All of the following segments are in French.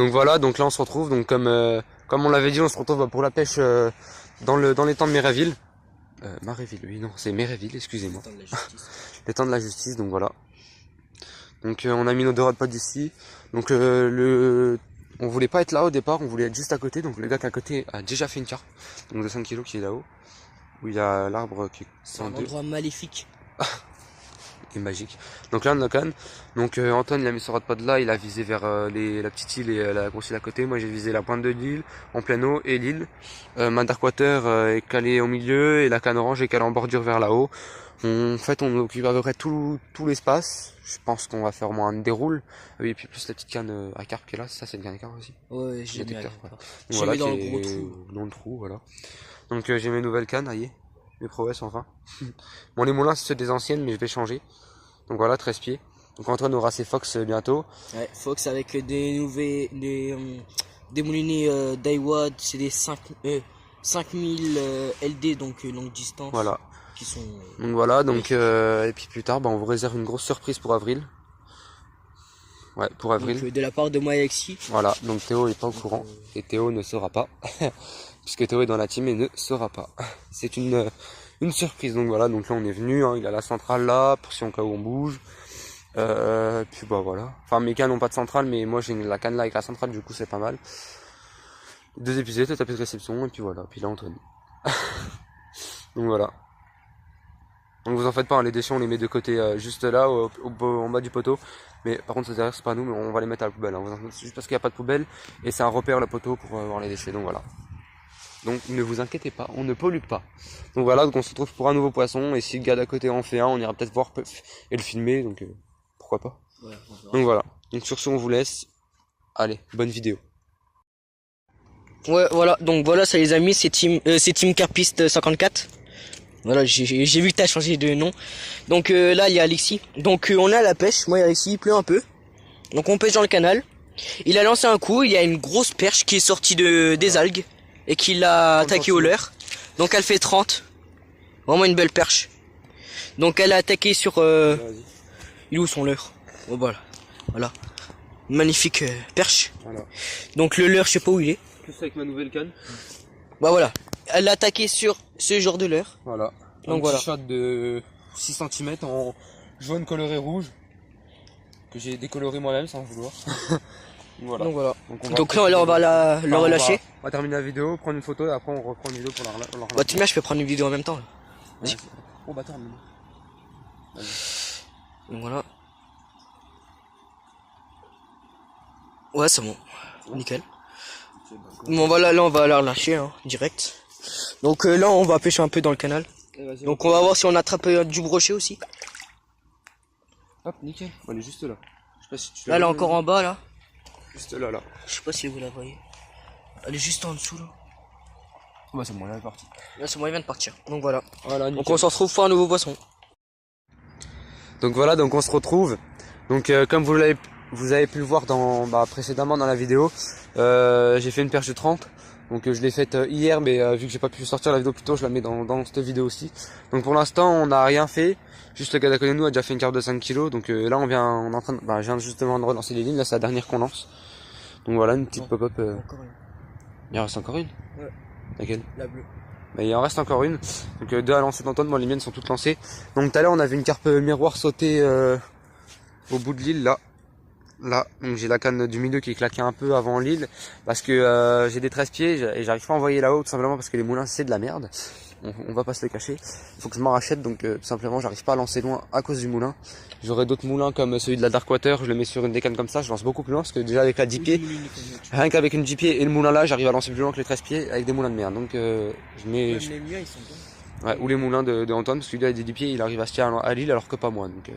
Donc voilà, donc là on se retrouve, donc comme on l'avait dit, on se retrouve pour la pêche dans les temps de Méréville. Maréville, oui non, c'est Méréville, excusez-moi. Les temps de la justice, donc voilà. Donc on a mis nos deux rods pods ici. Donc on voulait pas être là au départ, on voulait être juste à côté. Donc le gars qui est à côté a déjà fait une carpe, donc de 5 kilos qui est là-haut, où il y a l'arbre qui est C'est un endroit maléfique. est magique. Donc là on a canne. Donc Antoine il a mis son rod pod là, il a visé vers la petite île et la grosse île à côté. Moi j'ai visé la pointe de l'île en plein eau et l'île. Ma darkwater est calée au milieu et la canne orange est calée en bordure vers là-haut. En fait on occupe à peu près tout l'espace. Je pense qu'on va faire au moins un déroule. Oui, et puis plus la petite canne à carpe qui est là, ça c'est une canne à carpe aussi. Ouais, j'ai mis voilà, dans le gros trou. Dans le trou, voilà. Donc j'ai mes nouvelles cannes, ça y est. Mes prouesses enfin. Bon les moulins c'est ceux des anciennes mais je vais changer. Donc voilà, 13 pieds. Donc Antoine aura ses Fox bientôt. Ouais, Fox avec des moulinets Daiwa, c'est des 5000 LD, donc longue distance. Voilà. Qui sont, donc voilà, donc et puis plus tard, on vous réserve une grosse surprise pour avril. Ouais, pour avril. Donc, de la part de moi et Alexis. Voilà, donc Théo est pas au courant. Et Théo ne saura pas. Puisque Théo est dans la team et ne saura pas. C'est une surprise. Donc voilà, donc là on est venu, hein, il a la centrale là, pour si en cas où on bouge. Puis bah voilà. Enfin mes cannes n'ont pas de centrale, mais moi j'ai la canne là avec la centrale, du coup c'est pas mal. 2 épisodes, le tapis de réception, et puis voilà. Puis là Antoine. Donc voilà. Donc vous en faites pas, hein, les déchets on les met de côté juste là, en bas du poteau. Mais par contre ça derrière c'est pas nous, mais on va les mettre à la poubelle. Hein. C'est juste parce qu'il n'y a pas de poubelle et c'est un repère le poteau pour voir les déchets. Donc voilà. Donc ne vous inquiétez pas, on ne pollue pas. Donc voilà, donc on se retrouve pour un nouveau poisson. Et si le gars d'à côté en fait un, on ira peut-être voir et le filmer. Donc pourquoi pas. Ouais, donc voilà. Donc sur ce on vous laisse. Allez, bonne vidéo. Ouais voilà, donc voilà ça les amis, c'est Team Carpiste 54. Voilà, j'ai vu que t'as changé de nom. Donc là il y a Alexis. Donc on est à la pêche, moi et Alexis, il pleut un peu. Donc on pêche dans le canal. Il a lancé un coup, il y a une grosse perche qui est sortie des algues et qui l'a attaqué au leurre. Donc elle fait 30. Vraiment une belle perche. Donc elle a attaqué sur il est où son leurre? Oh voilà. Voilà. Magnifique perche. Voilà. Donc le leurre, je sais pas où il est. Plus avec ma nouvelle canne. Bah voilà. Elle a attaqué sur ce genre de leurre. Voilà. Donc un voilà. petit shot de 6 cm en jaune coloré rouge. Que j'ai décoloré moi-même sans vouloir. Voilà. Donc voilà. Donc là on va le relâcher. On va terminer la vidéo, prendre une photo et après on reprend une vidéo pour la relâcher. Bah tu je peux prendre une vidéo en même temps. Vas-y. Oh bah termine. Donc voilà. Ouais c'est bon. Nickel. Bon voilà, là on va la relâcher hein, direct. Donc là on va pêcher un peu dans le canal. Donc on va voir si on attrape du brochet aussi. Hop, nickel. Elle est juste là. Je sais pas si tu là elle est encore en bas là. Juste là, là. Je sais pas si vous la voyez. Elle est juste en dessous là. Oh bah c'est bon, là elle est partie. Là c'est bon, il vient de partir. Donc voilà. Donc on se retrouve pour un nouveau poisson. Donc voilà, donc on se retrouve. Donc comme vous avez pu le voir précédemment dans la vidéo, j'ai fait une perche de 30. Donc je l'ai faite hier, mais vu que j'ai pas pu sortir la vidéo plus tôt, je la mets dans cette vidéo aussi. Donc pour l'instant on n'a rien fait. Juste le gars d'à côté de nous a déjà fait une carpe de 5 kg. Donc là on est en train de, je viens justement de relancer les lignes. Là c'est la dernière qu'on lance. Donc voilà une petite pop-up. Il en reste encore une. Ouais. Laquelle? La bleue. Mais il en reste encore une. Donc 2 à lancer d'Antoine, moi les miennes sont toutes lancées. Donc tout à l'heure on avait une carpe miroir sautée au bout de l'île là. Là, donc j'ai la canne du milieu qui est claquée un peu avant l'île parce que j'ai des 13 pieds et j'arrive pas à envoyer là-haut tout simplement parce que les moulins c'est de la merde. On va pas se le cacher. Il faut que je m'en rachète donc tout simplement j'arrive pas à lancer loin à cause du moulin. J'aurai d'autres moulins comme celui de la Darkwater, je le mets sur une des cannes comme ça, je lance beaucoup plus loin parce que déjà avec la 10 pieds, rien qu'avec une 10 pieds et le moulin là, j'arrive à lancer plus loin que les 13 pieds avec des moulins de merde. Donc je mets... Les miens ils sont bons. Ouais, ou les moulins de Antoine parce que lui avec des 10 pieds il arrive à se tirer à l'île alors que pas moi. Donc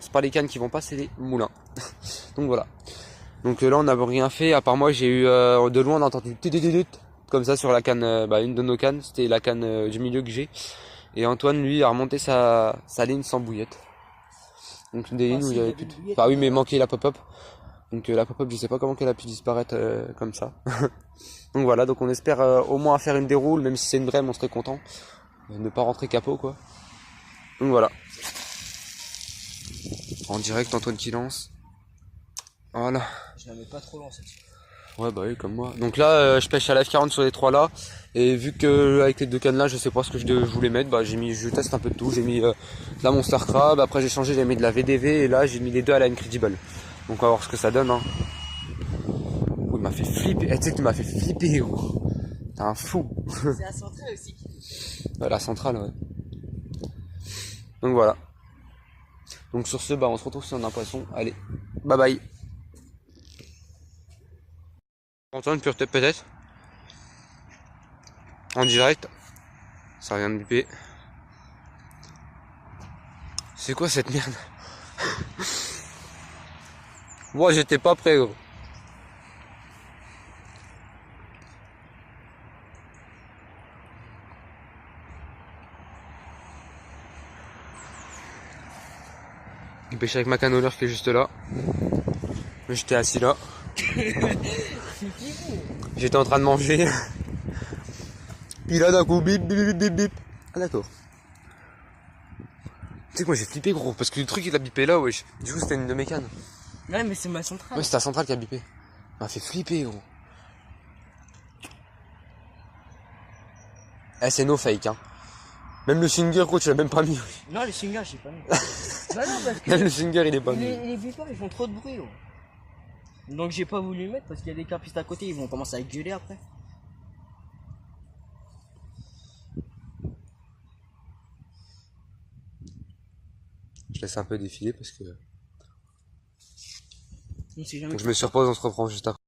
c'est pas les cannes qui vont pas, c'est les moulins. Donc voilà. Donc là on n'a rien fait, à part moi j'ai eu de loin on a entendu comme ça sur la canne, une de nos cannes, c'était la canne du milieu que j'ai. Et Antoine lui a remonté sa ligne sans bouillette. Donc des lignes où il y avait plus de... Enfin oui mais manquait la pop-up. Donc la pop-up je sais pas comment qu'elle a pu disparaître comme ça. Donc voilà, donc on espère au moins faire une déroule, même si c'est une brème on serait content. Ne pas rentrer capot quoi. Donc voilà. En direct Antoine qui lance. Voilà. Je la mets pas trop loin celle-ci. Ouais, bah oui, comme moi. Donc là, je pêche à la F40 sur les 3 là. Et vu que avec les 2 cannes là, je sais pas ce que je voulais mettre, bah je teste un peu de tout. J'ai mis de la Monster Crab, après j'ai changé, j'ai mis de la VDV et là j'ai mis les deux à la Incredible. Donc on va voir ce que ça donne. Hein. Oh, il m'a fait flipper. Tu sais que tu m'as fait flipper, gros. T'es un fou. C'est la centrale aussi. Ouais, la centrale, ouais. Donc voilà. Donc sur ce, bah on se retrouve si on a un poisson. Allez, bye bye. Antoine, peut-être en direct. Ça vient de biper. C'est quoi cette merde? Moi j'étais pas prêt, gros. Je pêche avec ma canoleur qui est juste là. J'étais assis là. J'étais en train de manger. Puis là d'un coup, bip bip bip bip bip. Ah d'accord. Tu sais que moi j'ai flippé, gros, parce que le truc il a bipé là, wesh. Du coup c'était une de mes cannes. Ouais, mais c'est ma centrale. Ouais, c'était la centrale qui a bipé. Ça m'a fait flipper, gros. Eh, c'est no fake, hein. Même le singer, gros, tu l'as même pas mis. Non, les singers, j'ai pas mis. Bah non, parce que Même le singer, il est pas mis. les vipères, ils font trop de bruit. Oh. Donc j'ai pas voulu le mettre parce qu'il y a des carpistes à côté, ils vont commencer à gueuler après. Je laisse un peu défiler parce que. On sait jamais. Donc je me surpose, on se reprend juste après.